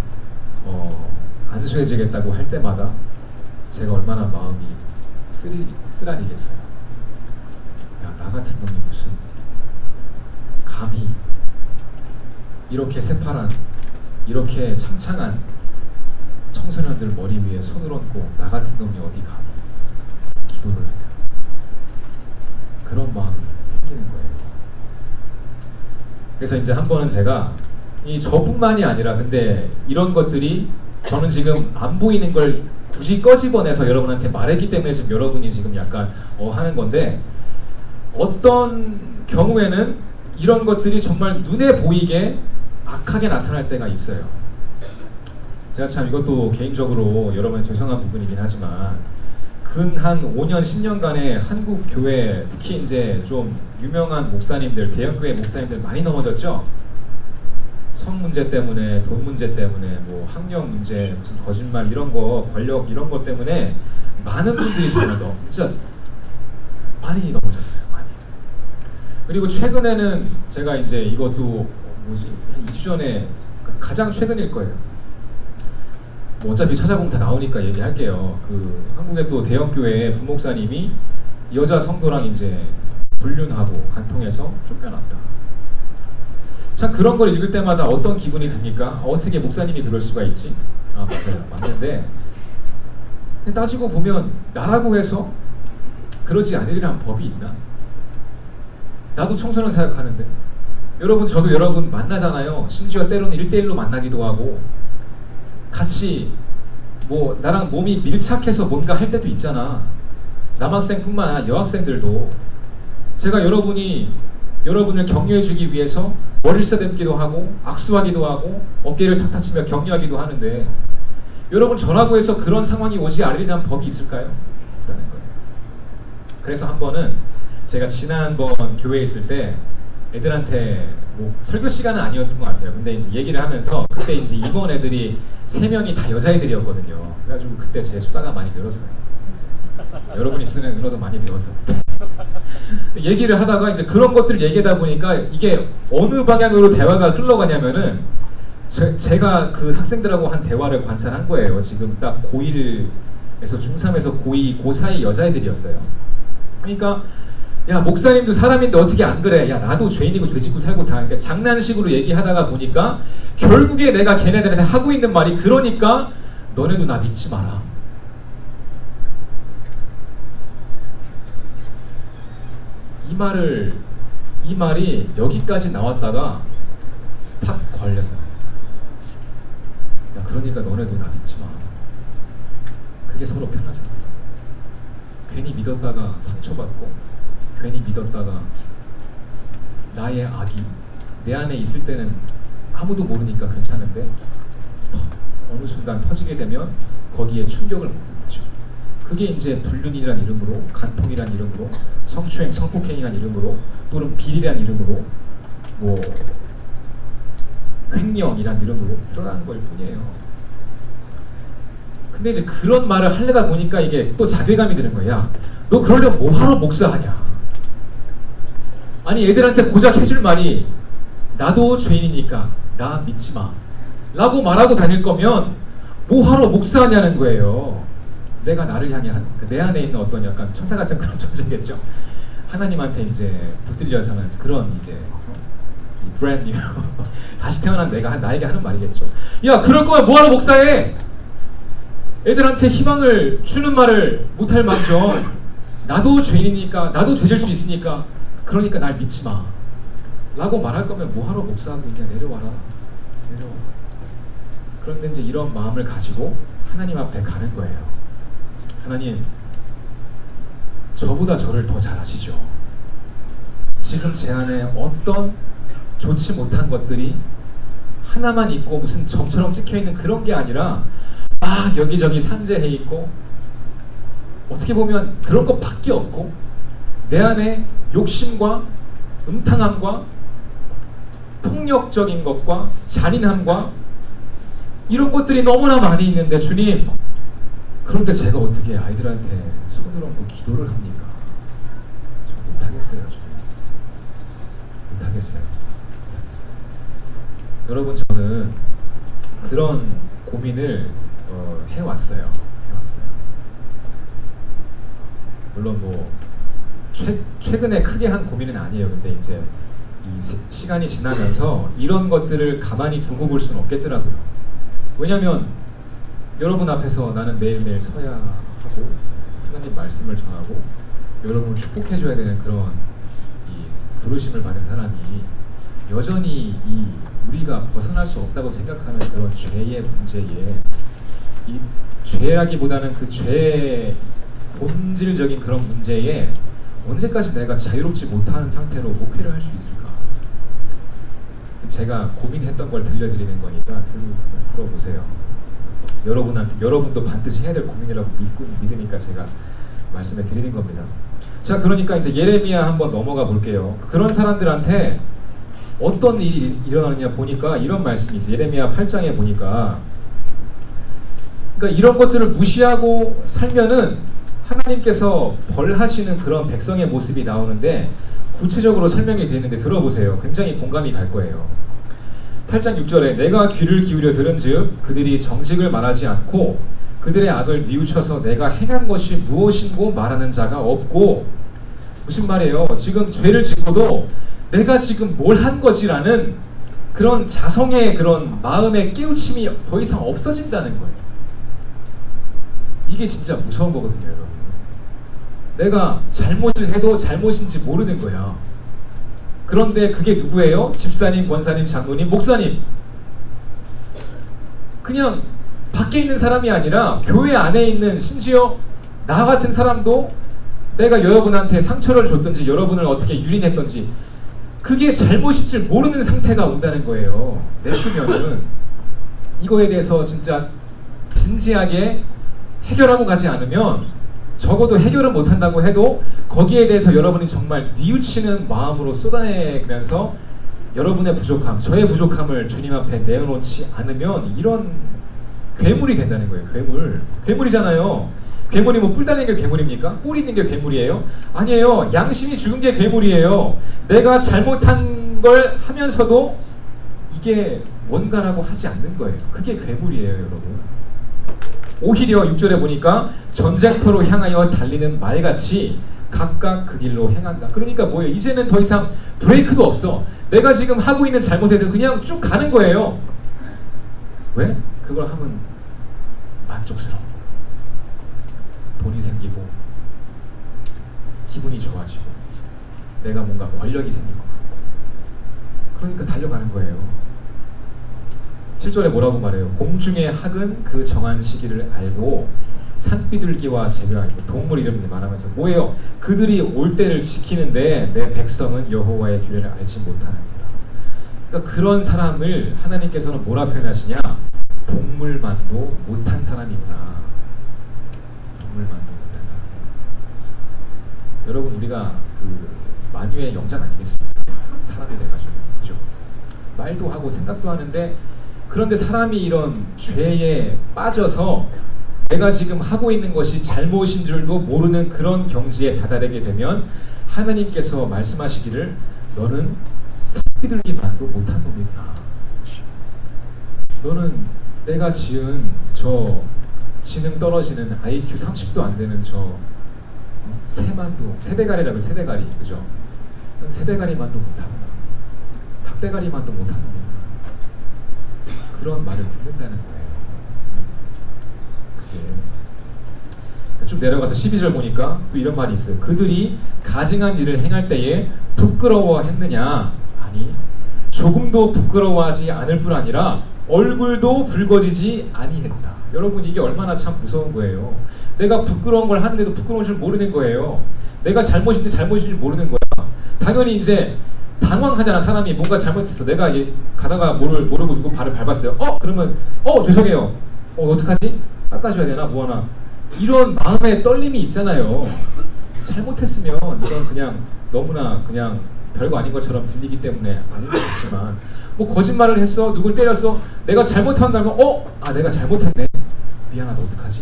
안수해지겠다고 할 때마다 제가 얼마나 마음이 쓰라리겠어요. 야, 나 같은 놈이 무슨 감히 이렇게 새파란, 이렇게 창창한 청소년들 머리 위에 손을 얹고 나 같은 놈이 어디 감히 기도를 하냐, 그런 마음이 생기는 거예요. 그래서 이제 한 번은 제가 저뿐만이 아니라, 근데 이런 것들이 저는 지금 안 보이는 걸 굳이 꺼집어내서 여러분한테 말했기 때문에 지금 여러분이 지금 약간 하는 건데, 어떤 경우에는 이런 것들이 정말 눈에 보이게 악하게 나타날 때가 있어요. 제가 참 이것도 개인적으로 여러분의 죄송한 부분이긴 하지만, 근 한 5년 10년간의 한국 교회, 특히 이제 좀 유명한 목사님들, 대형교회 목사님들 많이 넘어졌죠. 성 문제 때문에, 돈 문제 때문에, 뭐 학력 문제, 무슨 거짓말 이런 거, 권력 이런 것 때문에 많은 분들이 정말 진짜 많이 넘어졌어요. 많이. 그리고 최근에는 제가 이제 이것도 한 2주 전에, 가장 최근일 거예요. 뭐 어차피 찾아보면 다 나오니까 얘기할게요. 그 한국의 또 대형교회 부목사님이 여자 성도랑 이제 불륜하고 간통해서 쫓겨났다. 참 그런 걸 읽을 때마다 어떤 기분이 듭니까? 어떻게 목사님이 그럴 수가 있지? 아, 맞아요. 맞는데 따지고 보면 나라고 해서 그러지 않으리란 법이 있나? 나도 청소년 사역하는데, 여러분, 저도 여러분 만나잖아요. 심지어 때로는 1대1로 만나기도 하고, 같이 뭐 나랑 몸이 밀착해서 뭔가 할 때도 있잖아. 남학생뿐만 아니라 여학생들도. 제가 여러분을 격려해주기 위해서 머리를 쓰다듬기도 하고 악수하기도 하고 어깨를 탁탁 치며 격려하기도 하는데, 여러분, 저라고 해서 그런 상황이 오지 않으리란 법이 있을까요? 없다는 거예요. 그래서 한 번은 제가 지난번 교회에 있을 때 애들한테 뭐 설교 시간은 아니었던 것 같아요. 근데 이제 얘기를 하면서, 그때 이제 이번 애들이 3명이 다 여자애들이었거든요. 그래가지고 그때 제 수다가 많이 늘었어요. 여러분이 쓰는 은어도 많이 배웠어요. 얘기를 하다가 이제 그런 것들을 얘기하다 보니까 이게 어느 방향으로 대화가 흘러가냐면은, 제가 그 학생들하고 한 대화를 관찰한 거예요. 지금 딱 고1에서 중3에서 고2, 고4의 여자애들이었어요. 그러니까 야, 목사님도 사람인데 어떻게 안 그래? 야, 나도 죄인이고 죄 짓고 살고 다. 그러니까 장난식으로 얘기하다가 보니까 결국에 내가 걔네들한테 하고 있는 말이, 그러니까 너네도 나 믿지 마라. 이 말이 여기까지 나왔다가 탁 걸렸어. 야, 그러니까 너네도 나 믿지 마. 그게 서로 편하잖아. 괜히 믿었다가 상처받고, 괜히 믿었다가 나의 악이 내 안에 있을 때는 아무도 모르니까 괜찮은데 어느 순간 터지게 되면 거기에 충격을 먹는 거죠. 그게 이제 불륜이란 이름으로, 간통이란 이름으로, 성추행, 성폭행이란 이름으로, 또는 비리란 이름으로, 뭐 횡령이란 이름으로 드러나는 걸 뿐이에요. 근데 이제 그런 말을 하려다 보니까 이게 또 자괴감이 드는 거야. 너 그러려면 뭐하러 목사하냐? 아니, 애들한테 고작 해줄 말이 나도 죄인이니까 나 믿지 마 라고 말하고 다닐 거면 뭐하러 목사하냐는 거예요. 내가 나를 향해 내 안에 있는 어떤 약간 천사 같은 그런 존재겠죠. 하나님한테 이제 붙들려 사는 그런 이제 브랜드 뉴 다시 태어난 나에게 하는 말이겠죠. 야, 그럴 거면 뭐하러 목사해? 애들한테 희망을 주는 말을 못할 망정 나도 죄인이니까, 나도 죄질 수 있으니까, 그러니까 날 믿지 마 라고 말할 거면 뭐하러 목사하고 있냐? 내려와라. 그런데 이제 이런 마음을 가지고 하나님 앞에 가는 거예요. 하나님, 저보다 저를 더 잘 아시죠? 지금 제 안에 어떤 좋지 못한 것들이 하나만 있고 무슨 점처럼 찍혀있는 그런 게 아니라 막 여기저기 산재해 있고 어떻게 보면 그런 것밖에 없고 내 안에 욕심과 음탕함과 폭력적인 것과 잔인함과 이런 것들이 너무나 많이 있는데 주님, 그런데 제가 어떻게 아이들한테 손을 얹고 기도를 합니까? 저 못하겠어요, 주님. 못하겠어요. 여러분, 저는 그런 고민을 해왔어요. 물론 뭐 최근에 크게 한 고민은 아니에요. 근데 이제 이 시간이 지나면서 이런 것들을 가만히 두고 볼 수는 없겠더라고요. 왜냐하면 여러분 앞에서 나는 매일매일 서야 하고 하나님 말씀을 전하고 여러분을 축복해줘야 되는 그런 이 부르심을 받은 사람이 여전히 이 우리가 벗어날 수 없다고 생각하는 그런 죄의 문제에, 이 죄라기보다는 그 죄의 본질적인 그런 문제에 언제까지 내가 자유롭지 못한 상태로 목회를 할 수 있을까? 제가 고민했던 걸 들려드리는 거니까 들어보세요. 여러분도 반드시 해야 될 고민이라고 믿으니까 제가 말씀해 드리는 겁니다. 자, 그러니까 이제 예레미야 한번 넘어가 볼게요. 그런 사람들한테 어떤 일이 일어나느냐 보니까 이런 말씀이 있어요. 예레미야 8장에 보니까, 그러니까 이런 것들을 무시하고 살면은 하나님께서 벌하시는 그런 백성의 모습이 나오는데 구체적으로 설명이 되어 있는데 들어보세요. 굉장히 공감이 갈 거예요. 8장 6절에 내가 귀를 기울여 들은즉 그들이 정직을 말하지 않고 그들의 악을 뉘우쳐서 내가 행한 것이 무엇인고 말하는 자가 없고, 무슨 말이에요? 지금 죄를 짓고도 내가 지금 뭘 한 거지라는 그런 자성의 그런 마음의 깨우침이 더 이상 없어진다는 거예요. 이게 진짜 무서운 거거든요, 여러분. 내가 잘못을 해도 잘못인지 모르는 거야. 그런데 그게 누구예요? 집사님, 권사님, 장로님, 목사님. 그냥 밖에 있는 사람이 아니라 교회 안에 있는, 심지어 나 같은 사람도 내가 여러분한테 상처를 줬든지 여러분을 어떻게 유린했든지 그게 잘못인 줄 모르는 상태가 온다는 거예요. 냅두면은 이거에 대해서 진짜 진지하게 해결하고 가지 않으면, 적어도 해결은 못한다고 해도 거기에 대해서 여러분이 정말 뉘우치는 마음으로 쏟아내면서 여러분의 부족함, 저의 부족함을 주님 앞에 내어놓지 않으면 이런 괴물이 된다는 거예요. 괴물이잖아요. 괴물이 뭐 뿔 달린 게 괴물입니까? 뿔 있는 게 괴물이에요? 아니에요. 양심이 죽은 게 괴물이에요. 내가 잘못한 걸 하면서도 이게 뭔가라고 하지 않는 거예요. 그게 괴물이에요, 여러분. 오히려 6절에 보니까 전쟁터로 향하여 달리는 말같이 각각 그 길로 행한다. 그러니까 뭐예요? 이제는 더 이상 브레이크도 없어. 내가 지금 하고 있는 잘못에 대해서 그냥 쭉 가는 거예요. 왜? 그걸 하면 만족스러워. 돈이 생기고 기분이 좋아지고 내가 뭔가 권력이 생길 것 같고, 그러니까 달려가는 거예요. 7절에 뭐라고 말해요? 공중의 학은 그 정한 시기를 알고 산비둘기와 재배하고 동물 이름을 말하면서 뭐예요? 그들이 올 때를 지키는데 내 백성은 여호와의 규례를 알지 못하느니라. 그러니까 그런 사람을 하나님께서는 뭐라 표현하시냐? 동물만도 못한 사람이구나. 동물만도 못한 사람. 여러분, 우리가 그 만유의 영장 아니겠습니까? 사람이 돼가지고, 그죠? 말도 하고 생각도 하는데, 그런데 사람이 이런 죄에 빠져서 내가 지금 하고 있는 것이 잘못인 줄도 모르는 그런 경지에 다다르게 되면 하나님께서 말씀하시기를 너는 산비둘기만도 못한 놈이구나. 너는 내가 지은 저 지능 떨어지는 IQ 30도 안 되는 저 새대가리라고, 새대가리, 그죠? 넌 새대가리만도 못하구나. 닭대가리만도 못한 놈이구나. 그런 말을 듣는다는 거예요. 그게 좀 내려가서 12절 보니까 또 이런 말이 있어요. 그들이 가증한 일을 행할 때에 부끄러워했느냐? 아니, 조금도 부끄러워하지 않을 뿐 아니라 얼굴도 붉어지지 아니했다. 여러분, 이게 얼마나 참 무서운 거예요. 내가 부끄러운 걸 하는데도 부끄러운 줄 모르는 거예요. 내가 잘못인지 잘못인 줄 모르는 거야. 당연히 이제 당황하잖아. 사람이 뭔가 잘못했어. 내가 가다가 모르고 누구 발을 밟았어요. 그러면 죄송해요. 어떡하지? 닦아줘야 되나 뭐하나. 이런 마음의 떨림이 있잖아요. 잘못했으면 이건 그냥 너무나 그냥 별거 아닌 것처럼 들리기 때문에 아닌 것 같지만, 뭐 거짓말을 했어, 누굴 때렸어, 내가 잘못한다면 내가 잘못했네, 미안하다, 어떡하지?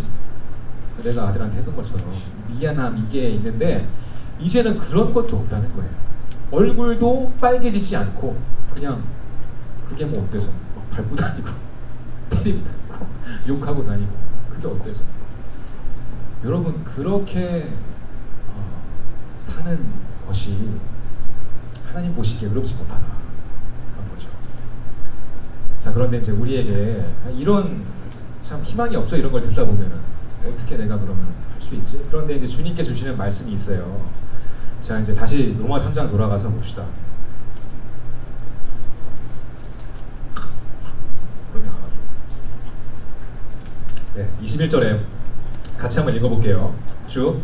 내가 아들한테 했던 것처럼 미안함, 이게 있는데 이제는 그런 것도 없다는 거예요. 얼굴도 빨개지지 않고 그냥 그게 뭐 어때서 막 밟고 다니고 때리고 다니고 욕하고 다니고 그게 어때서. 여러분, 그렇게 사는 것이 하나님 보시기에 의롭지 못하다, 그런 거죠. 자, 그런데 이제 우리에게 이런 참 희망이 없죠. 이런 걸 듣다 보면은 어떻게 내가 그러면 할 수 있지? 그런데 이제 주님께서 주시는 말씀이 있어요. 자, 이제 다시 로마 3장 돌아가서 봅시다. 네, 21절에 같이 한번 읽어볼게요. 쭉.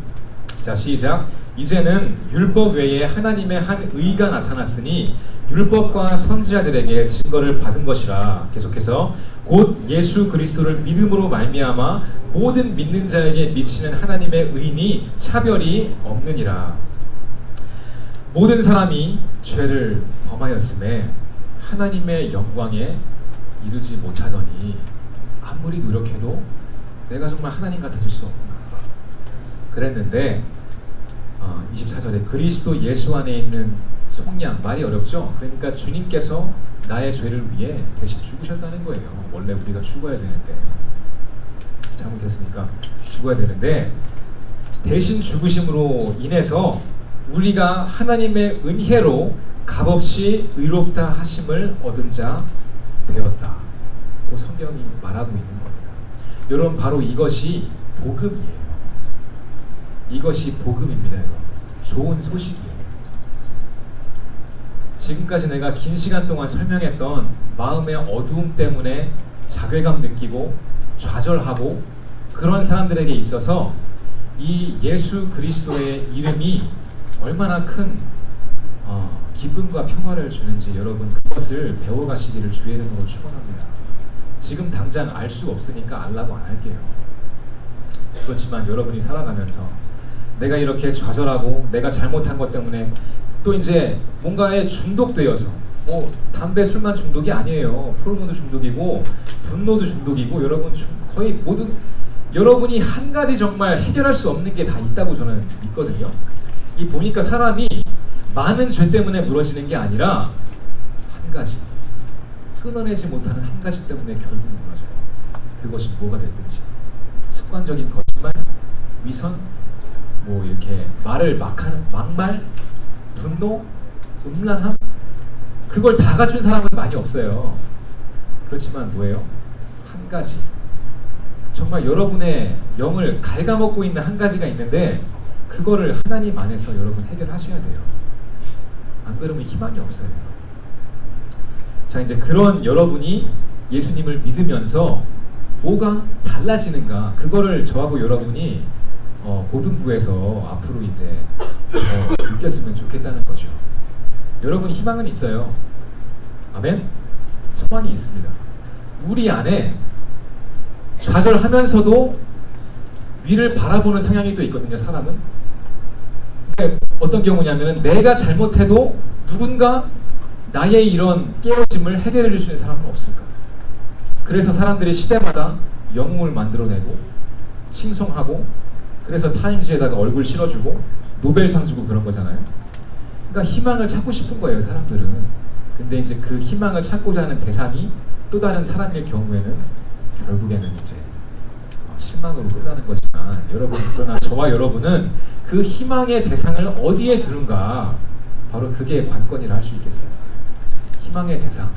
자, 시작. 이제는 율법 외에 하나님의 한 의가 나타났으니 율법과 선지자들에게 증거를 받은 것이라. 계속해서 곧 예수 그리스도를 믿음으로 말미암아 모든 믿는 자에게 미치는 하나님의 의니 차별이 없느니라. 모든 사람이 죄를 범하였음에 하나님의 영광에 이르지 못하더니 아무리 노력해도 내가 정말 하나님 같아질 수 없구나 그랬는데 24절에 그리스도 예수 안에 있는 속량, 말이 어렵죠? 그러니까 주님께서 나의 죄를 위해 대신 죽으셨다는 거예요. 원래 우리가 죽어야 되는데, 잘못했으니까 죽어야 되는데, 대신 죽으심으로 인해서 우리가 하나님의 은혜로 값없이 의롭다 하심을 얻은 자 되었다. 그 성경이 말하고 있는 겁니다. 여러분, 바로 이것이 복음이에요. 이것이 복음입니다. 여러분. 좋은 소식이에요. 지금까지 내가 긴 시간 동안 설명했던 마음의 어두움 때문에 자괴감 느끼고 좌절하고 그런 사람들에게 있어서 이 예수 그리스도의 이름이 얼마나 큰 기쁨과 평화를 주는지 여러분, 그것을 배워가시기를 주의 이름으로 축원합니다. 지금 당장 알 수 없으니까 알라고 안 할게요. 그렇지만 여러분이 살아가면서 내가 이렇게 좌절하고 내가 잘못한 것 때문에 또 이제 뭔가에 중독되어서, 담배 술만 중독이 아니에요. 포르노도 중독이고 분노도 중독이고, 여러분 거의 모든, 여러분이 한 가지 정말 해결할 수 없는 게 다 있다고 저는 믿거든요. 이 보니까 사람이 많은 죄 때문에 무너지는 게 아니라 한 가지, 끊어내지 못하는 한 가지 때문에 결국 무너져요. 그것이 뭐가 됐든지, 습관적인 거짓말, 위선, 뭐 이렇게 말을 막하는 막말, 분노, 음란함, 그걸 다 갖춘 사람은 많이 없어요. 그렇지만 뭐예요? 한 가지, 정말 여러분의 영을 갉아먹고 있는 한 가지가 있는데 그거를 하나님 안에서 여러분 해결하셔야 돼요. 안 그러면 희망이 없어요. 자, 이제 그런 여러분이 예수님을 믿으면서 뭐가 달라지는가, 그거를 저하고 여러분이 고등부에서 앞으로 이제 느꼈으면 좋겠다는 거죠. 여러분, 희망은 있어요. 아멘. 소망이 있습니다. 우리 안에 좌절하면서도 위를 바라보는 성향이 또 있거든요. 사람은 어떤 경우냐면은 내가 잘못해도 누군가 나의 이런 깨어짐을 해결해 줄 수 있는 사람은 없을까. 그래서 사람들이 시대마다 영웅을 만들어내고 칭송하고, 그래서 타임즈에다가 얼굴 실어주고 노벨상 주고 그런 거잖아요. 그러니까 희망을 찾고 싶은 거예요, 사람들은. 근데 이제 그 희망을 찾고자 하는 대상이 또 다른 사람일 경우에는 결국에는 이제 실망으로 끝나는 거지만, 여러분, 그러나 저와 여러분은 그 희망의 대상을 어디에 두는가, 바로 그게 관건이라 할 수 있겠어요. 희망의 대상,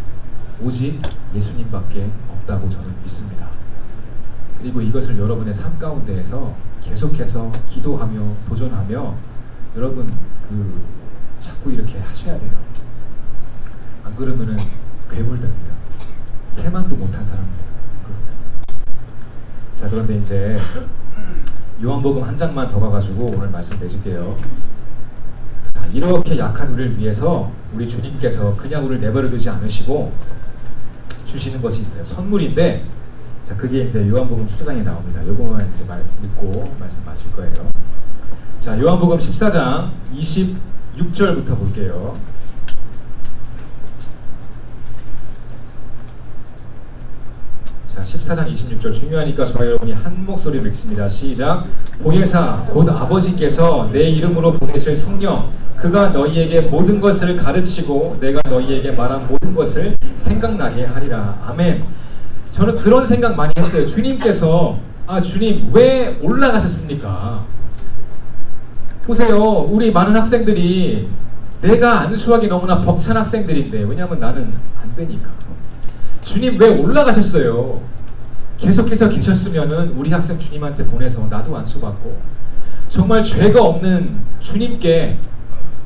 오직 예수님밖에 없다고 저는 믿습니다. 그리고 이것을 여러분의 삶 가운데에서 계속해서 기도하며 도전하며 여러분 자꾸 이렇게 하셔야 돼요. 안 그러면은 괴물됩니다. 세만도 못한 사람들. 자, 그런데 이제 요한복음 한 장만 더 가가지고 오늘 말씀 내줄게요. 자, 이렇게 약한 우리를 위해서 우리 주님께서 그냥 우리를 내버려 두지 않으시고 주시는 것이 있어요. 선물인데, 자, 그게 이제 요한복음 14장에 나옵니다. 요거만 이제 믿고 말씀 마칠 거예요. 자, 요한복음 14장 26절부터 볼게요. 자, 14장 26절 중요하니까 저와 여러분이 한 목소리로 읽습니다. 시작. 보혜사 곧 아버지께서 내 이름으로 보내실 성령 그가 너희에게 모든 것을 가르치고 내가 너희에게 말한 모든 것을 생각나게 하리라. 아멘. 저는 그런 생각 많이 했어요. 주님께서 주님 왜 올라가셨습니까? 보세요. 우리 많은 학생들이 내가 안수하기 너무나 벅찬 학생들인데, 왜냐하면 나는 안 되니까. 주님 왜 올라가셨어요? 계속해서 계셨으면은 우리 학생 주님한테 보내서 나도 안수받고, 정말 죄가 없는 주님께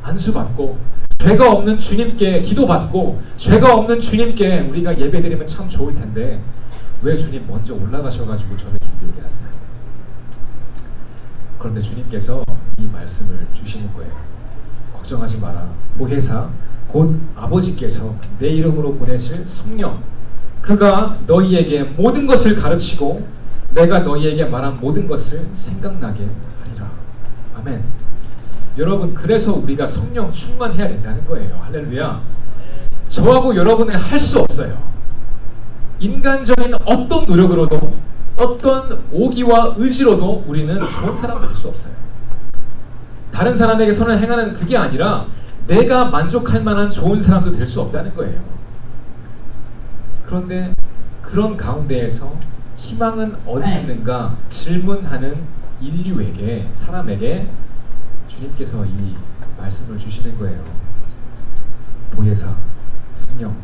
안수받고, 죄가 없는 주님께 기도받고, 죄가 없는 주님께 우리가 예배드리면 참 좋을 텐데 왜 주님 먼저 올라가셔가지고 저를 힘들게 하세요? 그런데 주님께서 이 말씀을 주시는 거예요. 걱정하지 마라. 보혜사 곧 아버지께서 내 이름으로 보내실 성령 그가 너희에게 모든 것을 가르치고 내가 너희에게 말한 모든 것을 생각나게 하리라. 아멘. 여러분, 그래서 우리가 성령 충만해야 된다는 거예요. 할렐루야. 저하고 여러분은 할 수 없어요. 인간적인 어떤 노력으로도 어떤 오기와 의지로도 우리는 좋은 사람 될 수 없어요. 다른 사람에게 선을 행하는 그게 아니라 내가 만족할 만한 좋은 사람도 될 수 없다는 거예요. 그런데 그런 가운데에서 희망은 어디 있는가 질문하는 인류에게, 사람에게 주님께서 이 말씀을 주시는 거예요. 보혜사, 성령,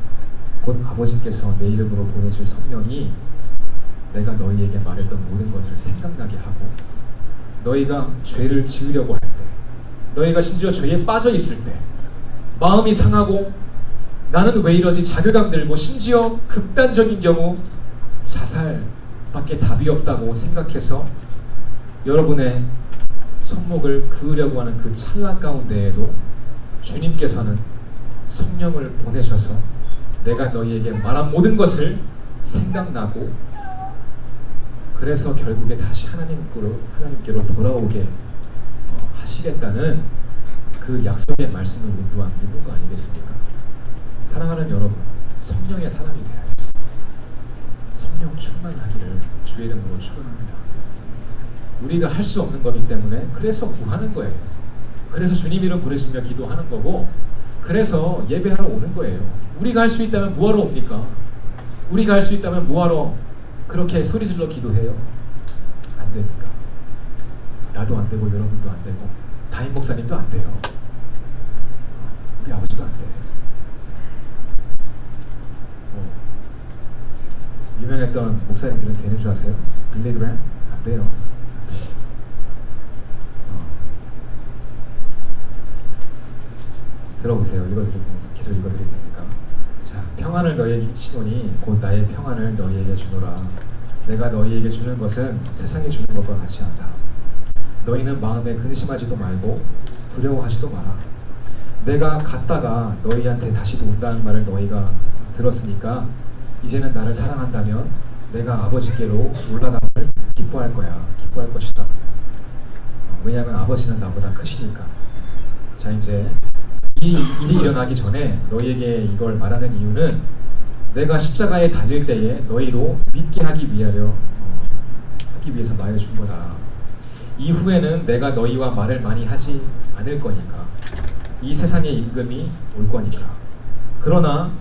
곧 아버지께서 내 이름으로 보내실 성령이 내가 너희에게 말했던 모든 것을 생각나게 하고, 너희가 죄를 지으려고 할 때, 너희가 심지어 죄에 빠져 있을 때, 마음이 상하고 나는 왜 이러지 자괴감 들고, 심지어 극단적인 경우 자살밖에 답이 없다고 생각해서 여러분의 손목을 그으려고 하는 그 찰나 가운데에도 주님께서는 성령을 보내셔서 내가 너희에게 말한 모든 것을 생각나고, 그래서 결국에 다시 하나님께로 돌아오게 하시겠다는 그 약속의 말씀을 우리 또한 믿는 거 아니겠습니까? 사랑하는 여러분, 성령의 사람이 되어야죠. 성령 충만하기를 주의 이름으로 축원합니다. 우리가 할 수 없는 거기 때문에 그래서 구하는 거예요. 그래서 주님 이름 부르시며 기도하는 거고, 그래서 예배하러 오는 거예요. 우리가 할 수 있다면 뭐하러 옵니까? 우리가 할 수 있다면 뭐하러 그렇게 소리질러 기도해요? 안 되니까. 나도 안 되고 여러분도 안 되고 다임 목사님도 안 돼요. 우리 아버지도 안 돼. 유명했던 목사님들은 되는 줄 아세요? 빌리 그램? 안 돼요. 들어보세요. 읽어드리고 계속 읽어드릴 테니까. 자, 평안을 너희에게 시노니 곧 나의 평안을 너희에게 주노라. 내가 너희에게 주는 것은 세상이 주는 것과 같이 한다. 너희는 마음에 근심하지도 말고 두려워하지도 마라. 내가 갔다가 너희한테 다시 온다는 말을 너희가 들었으니까 이제는 나를 사랑한다면 내가 아버지께로 올라감을 기뻐할 거야. 기뻐할 것이다. 왜냐하면 아버지는 나보다 크시니까. 자, 이제 이 일이 일어나기 전에 너희에게 이걸 말하는 이유는 내가 십자가에 달릴 때에 너희로 믿게 하기 위해서 말해준 거다. 이후에는 내가 너희와 말을 많이 하지 않을 거니까, 이 세상의 임금이 올 거니까. 그러나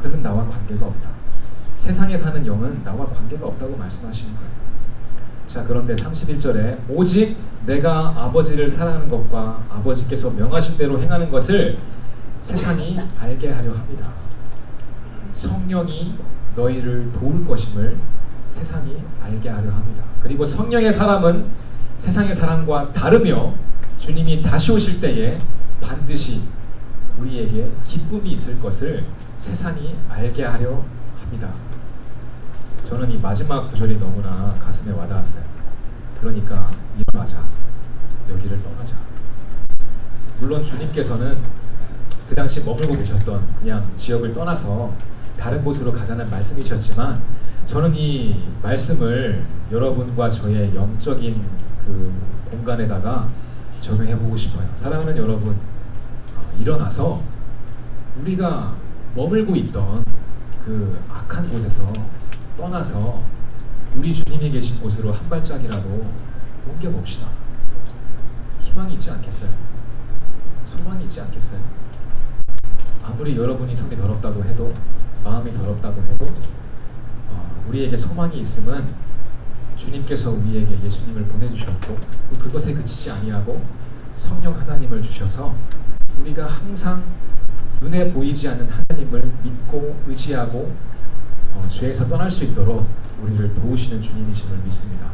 그는 나와 관계가 없다. 세상에 사는 영은 나와 관계가 없다고 말씀하시는 거예요. 자, 그런데 31절에 오직 내가 아버지를 사랑하는 것과 아버지께서 명하신 대로 행하는 것을 세상이 알게 하려 합니다. 성령이 너희를 도울 것임을 세상이 알게 하려 합니다. 그리고 성령의 사람은 세상의 사람과 다르며 주님이 다시 오실 때에 반드시 우리에게 기쁨이 있을 것을 세상이 알게 하려 합니다. 저는 이 마지막 구절이 너무나 가슴에 와닿았어요. 그러니까 일어나자, 여기를 떠나자. 물론 주님께서는 그 당시 머물고 계셨던 그냥 지역을 떠나서 다른 곳으로 가자는 말씀이셨지만 저는 이 말씀을 여러분과 저의 영적인 그 공간에다가 적용해보고 싶어요. 사랑하는 여러분, 일어나서 우리가 머물고 있던 그 악한 곳에서 떠나서 우리 주님이 계신 곳으로 한 발짝이라도 옮겨봅시다. 희망이 있지 않겠어요? 소망이 있지 않겠어요? 아무리 여러분이 속이 더럽다고 해도, 마음이 더럽다고 해도 우리에게 소망이 있음은 주님께서 우리에게 예수님을 보내주셨고 그것에 그치지 아니하고 성령 하나님을 주셔서 우리가 항상 눈에 보이지 않는 하나님을 믿고 의지하고 죄에서 떠날 수 있도록 우리를 도우시는 주님이심을 믿습니다.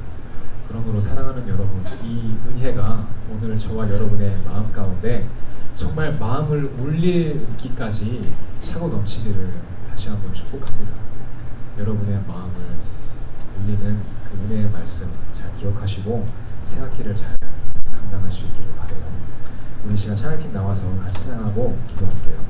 그러므로 사랑하는 여러분, 이 은혜가 오늘 저와 여러분의 마음 가운데 정말 마음을 울리기까지 차고 넘치기를 다시 한번 축복합니다. 여러분의 마음을 울리는 그 은혜의 말씀 잘 기억하시고 새 학기를 잘 감당할 수 있기를 바라요. 우리 시간 찬양팀 나와서 같이 찬양하고 기도할게요.